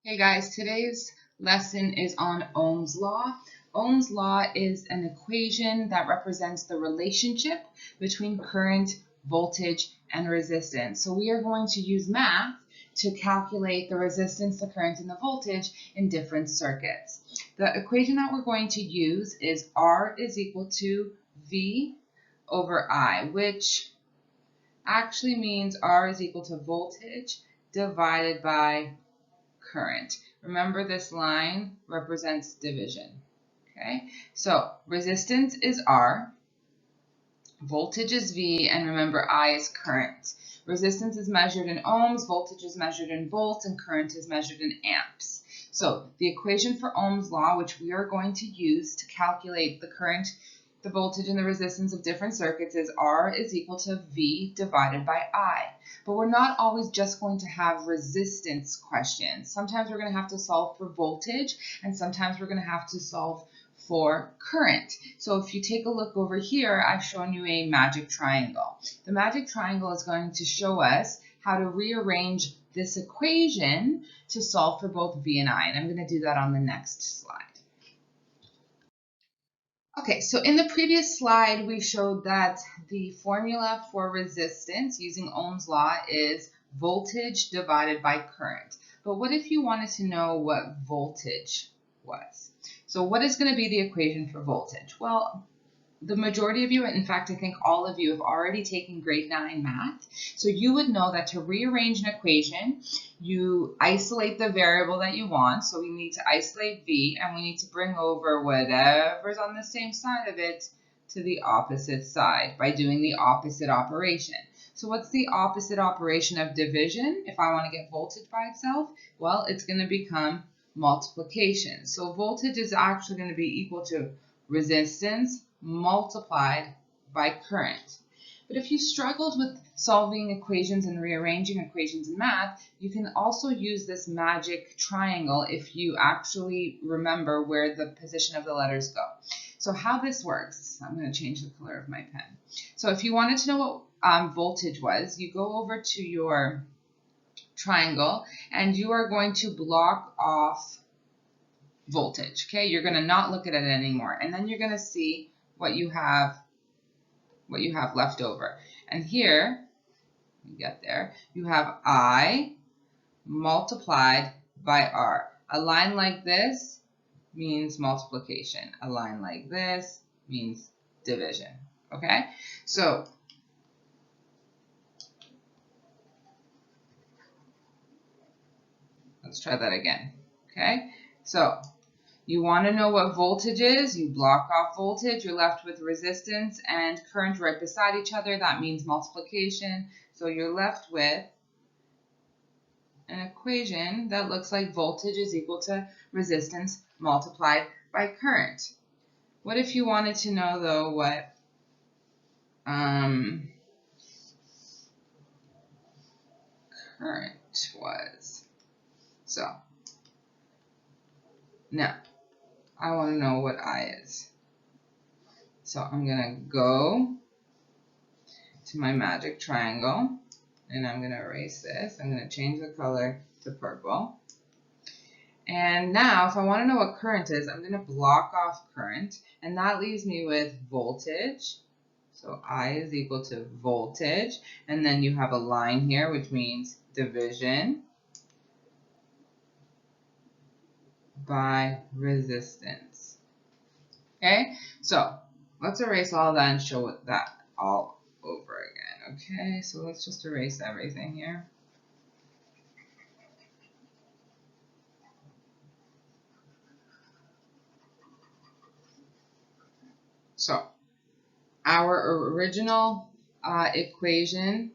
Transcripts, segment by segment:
Hey guys, today's lesson is on Ohm's Law. Ohm's Law is an equation that represents the relationship between current, voltage, and resistance. So we are going to use math to calculate the resistance, the current, and the voltage in different circuits. The equation that we're going to use is R is equal to V over I, which actually means R is equal to voltage divided by current. Remember, this line represents division. Okay, so resistance is R, voltage is V, and remember I is current. Resistance is measured in ohms, voltage is measured in volts, and current is measured in amps. So the equation for Ohm's law, which we are going to use to calculate the current, the voltage, and the resistance of different circuits, is R is equal to V divided by I. But we're not always just going to have resistance questions. Sometimes we're going to have to solve for voltage, and sometimes we're going to have to solve for current. So if you take a look over here, I've shown you a magic triangle. The magic triangle is going to show us how to rearrange this equation to solve for both V and I, and I'm going to do that on the next slide. Okay, so in the previous slide, we showed that the formula for resistance using Ohm's law is voltage divided by current. But what if you wanted to know what voltage was? So what is going to be the equation for voltage? Well, the majority of you, in fact, I think all of you have already taken grade 9 math. So you would know that to rearrange an equation, you isolate the variable that you want. So we need to isolate V, and we need to bring over whatever's on the same side of it to the opposite side by doing the opposite operation. So what's the opposite operation of division if I want to get voltage by itself? Well, it's going to become multiplication. So voltage is actually going to be equal to resistance multiplied by current. But if you struggled with solving equations and rearranging equations in math, you can also use this magic triangle if you actually remember where the position of the letters go. So how this works, I'm going to change the color of my pen. So if you wanted to know what voltage was, you go over to your triangle and you are going to block off voltage. Okay, you're going to not look at it anymore, and then you're going to see what you have left over. And here, you get there, you have I multiplied by R. A line like this means multiplication. A line like this means division. Okay, so let's try that again. Okay, so you want to know what voltage is, you block off voltage, you're left with resistance and current right beside each other. That means multiplication. So you're left with an equation that looks like voltage is equal to resistance multiplied by current. What if you wanted to know, though, what current was? So now I want to know what I is. So I'm going to go to my magic triangle, and I'm going to erase this. I'm going to change the color to purple. And now, if I want to know what current is, I'm going to block off current, and that leaves me with voltage. So I is equal to voltage, and then you have a line here, which means division by resistance. Okay, so let's erase all that and show that all over again. Okay, so let's just erase everything here. So our original equation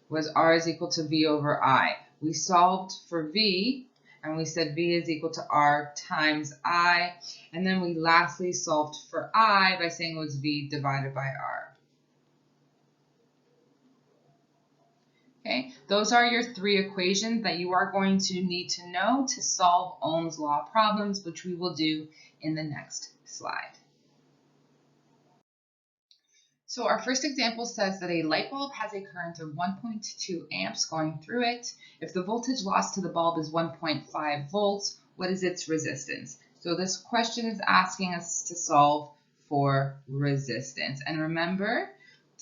was R is equal to V over I. We solved for V, and we said V is equal to R times I, and then we lastly solved for I by saying it was V divided by R. Okay, those are your 3 equations that you are going to need to know to solve Ohm's law problems, which we will do in the next slide. So our first example says that a light bulb has a current of 1.2 amps going through it. If the voltage lost to the bulb is 1.5 volts, what is its resistance? So this question is asking us to solve for resistance. And remember,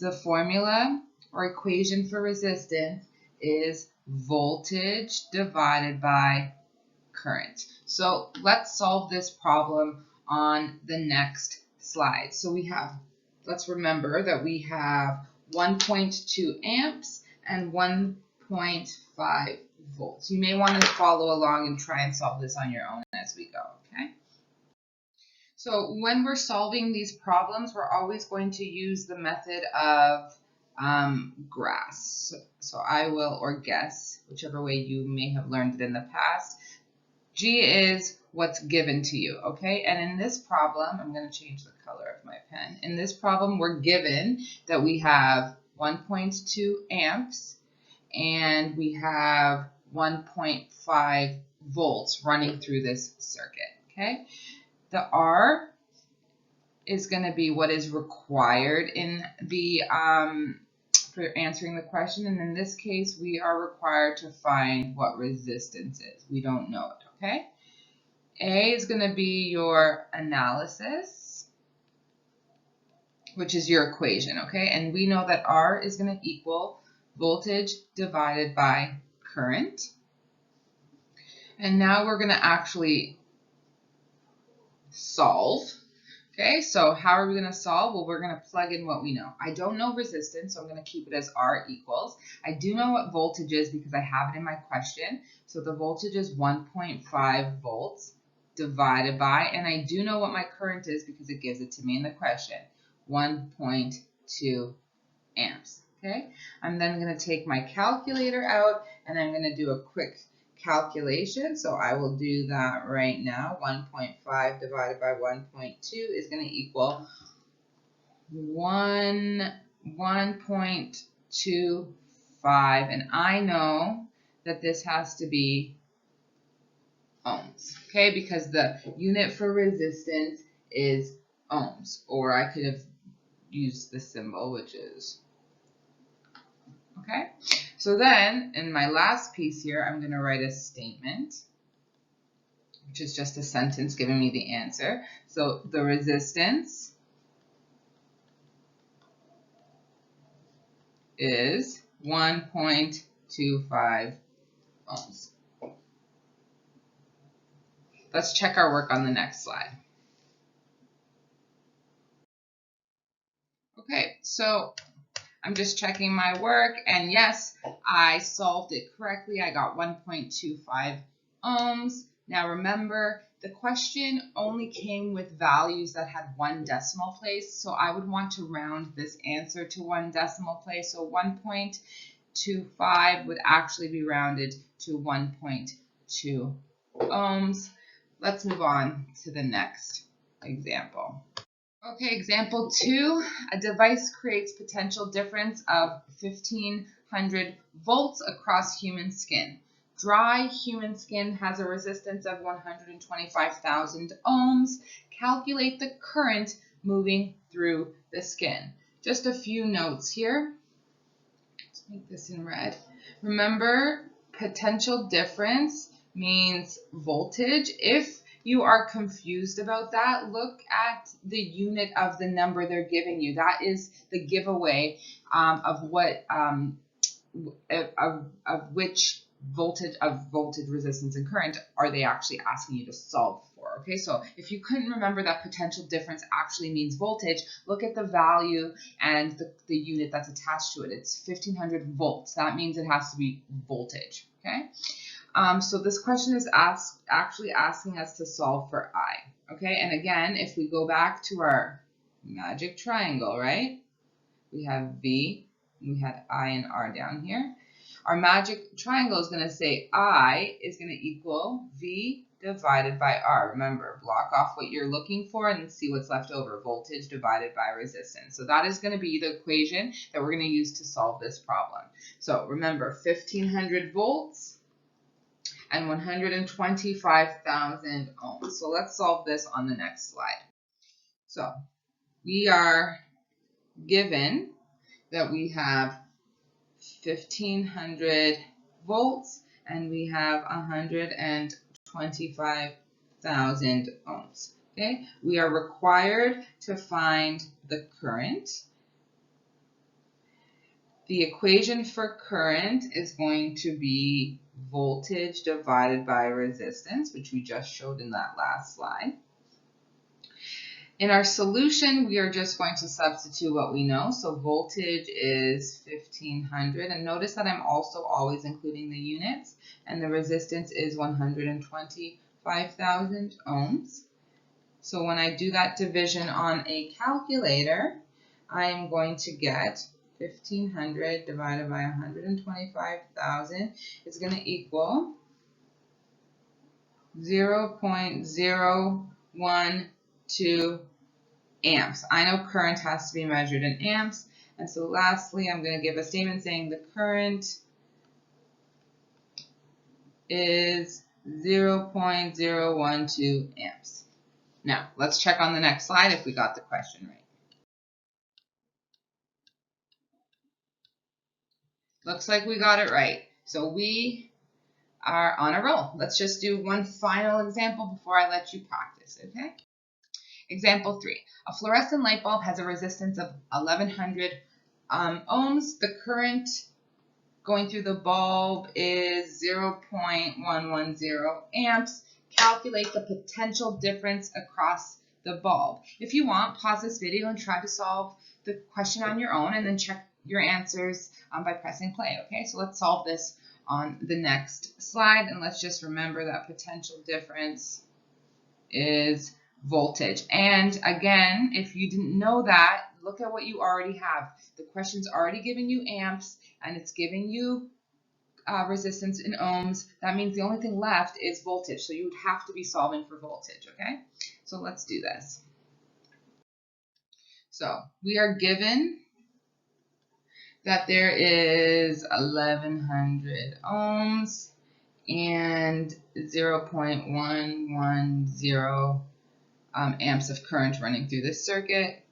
the formula or equation for resistance is voltage divided by current. So let's solve this problem on the next slide. So let's remember that we have 1.2 amps and 1.5 volts. You may want to follow along and try and solve this on your own as we go, okay? So when we're solving these problems, we're always going to use the method of graphs. So I will, or guess, whichever way you may have learned it in the past. G is what's given to you, okay? And in this problem, I'm going to change the color of my pen. In this problem, we're given that we have 1.2 amps and we have 1.5 volts running through this circuit, okay? The R is going to be what is required in the for answering the question, and in this case, we are required to find what resistance is. We don't know it, okay? A is going to be your analysis, which is your equation, okay? And we know that R is going to equal voltage divided by current. And now we're going to actually solve. Okay, so how are we going to solve? Well, we're going to plug in what we know. I don't know resistance, so I'm going to keep it as R equals. I do know what voltage is because I have it in my question. So the voltage is 1.5 volts divided by, and I do know what my current is because it gives it to me in the question, 1.2 amps. Okay, I'm then going to take my calculator out and I'm going to do a quick calculation. So I will do that right now. 1.5 divided by 1.2 is going to equal 1.25, and I know that this has to be ohms, okay, because the unit for resistance is ohms, or I could have used the symbol, which is okay. So then, in my last piece here, I'm going to write a statement, which is just a sentence giving me the answer. So the resistance is 1.25 ohms. Let's check our work on the next slide. Okay, so I'm just checking my work, and yes, I solved it correctly. I got 1.25 ohms. Now remember, the question only came with values that had 1 decimal place, so I would want to round this answer to 1 decimal place. So 1.25 would actually be rounded to 1.2 ohms. Let's move on to the next example. Okay, example 2, a device creates potential difference of 1500 volts across human skin. Dry human skin has a resistance of 125,000 ohms. Calculate the current moving through the skin. Just a few notes here. Let's make this in red. Remember, potential difference means voltage. If you are confused about that, look at the unit of the number they're giving you. That is the giveaway of what of which voltage resistance and current are they actually asking you to solve for. Okay, so if you couldn't remember that potential difference actually means voltage, look at the value and the unit that's attached to it. It's 1500 volts. That means it has to be voltage. Okay. So this question is actually asking us to solve for I, okay? And again, if we go back to our magic triangle, right? We have V, we had I and R down here. Our magic triangle is going to say I is going to equal V divided by R. Remember, block off what you're looking for and see what's left over, voltage divided by resistance. So that is going to be the equation that we're going to use to solve this problem. So remember, 1500 volts and 125,000 ohms. So let's solve this on the next slide. So we are given that we have 1500 volts and we have 125,000 ohms. Okay, we are required to find the current. The equation for current is going to be voltage divided by resistance, which we just showed in that last slide. In our solution, we are just going to substitute what we know. So voltage is 1500. And notice that I'm also always including the units. And the resistance is 125,000 ohms. So when I do that division on a calculator, I'm going to get 1500 divided by 125,000 is going to equal 0.012 amps. I know current has to be measured in amps. And so lastly, I'm going to give a statement saying the current is 0.012 amps. Now, let's check on the next slide if we got the question right. Looks like we got it right. So we are on a roll. Let's just do one final example before I let you practice, okay? Example 3. A fluorescent light bulb has a resistance of 1100 ohms. The current going through the bulb is 0.110 amps. Calculate the potential difference across the bulb. If you want, pause this video and try to solve the question on your own and then check your answers by pressing play. Okay, so let's solve this on the next slide, and let's just remember that potential difference is voltage. And again, if you didn't know that, look at what you already have. The question's already giving you amps and it's giving you resistance in ohms. That means the only thing left is voltage. So you would have to be solving for voltage, okay? So let's do this. So we are given that there is 1100 ohms and 0.110 amps of current running through this circuit.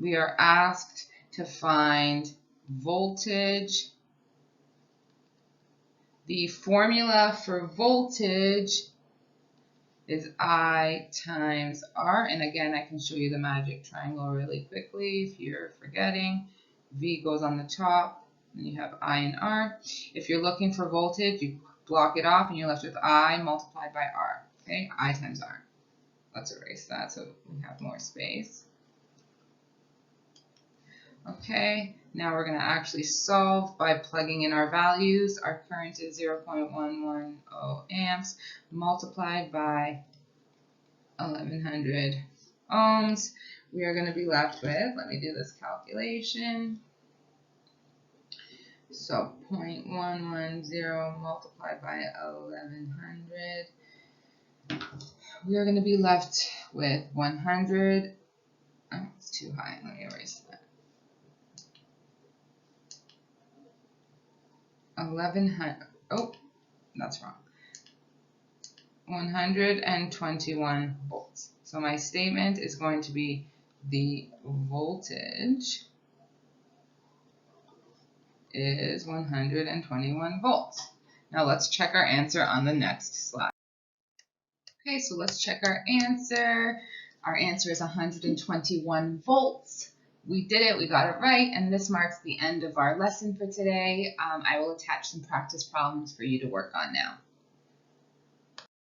We are asked to find voltage. The formula for voltage is I times R. And again, I can show you the magic triangle really quickly if you're forgetting. V goes on the top, and you have I and R. If you're looking for voltage, you block it off, and you're left with I multiplied by R. Okay, I times R. Let's erase that so we have more space. Okay, now we're going to actually solve by plugging in our values. Our current is 0.110 amps multiplied by 1100 ohms. We are going to be left with, let me do this calculation. So 0.110 multiplied by 1100. We are going to be left with 100. Oh, it's too high. Let me erase that. 1100. Oh, that's wrong. 121 volts. So my statement is going to be the voltage is 121 volts. Now let's check our answer on the next slide. Okay, so let's check our answer. Our answer is 121 volts. We did it, we got it right, and this marks the end of our lesson for today. I will attach some practice problems for you to work on now.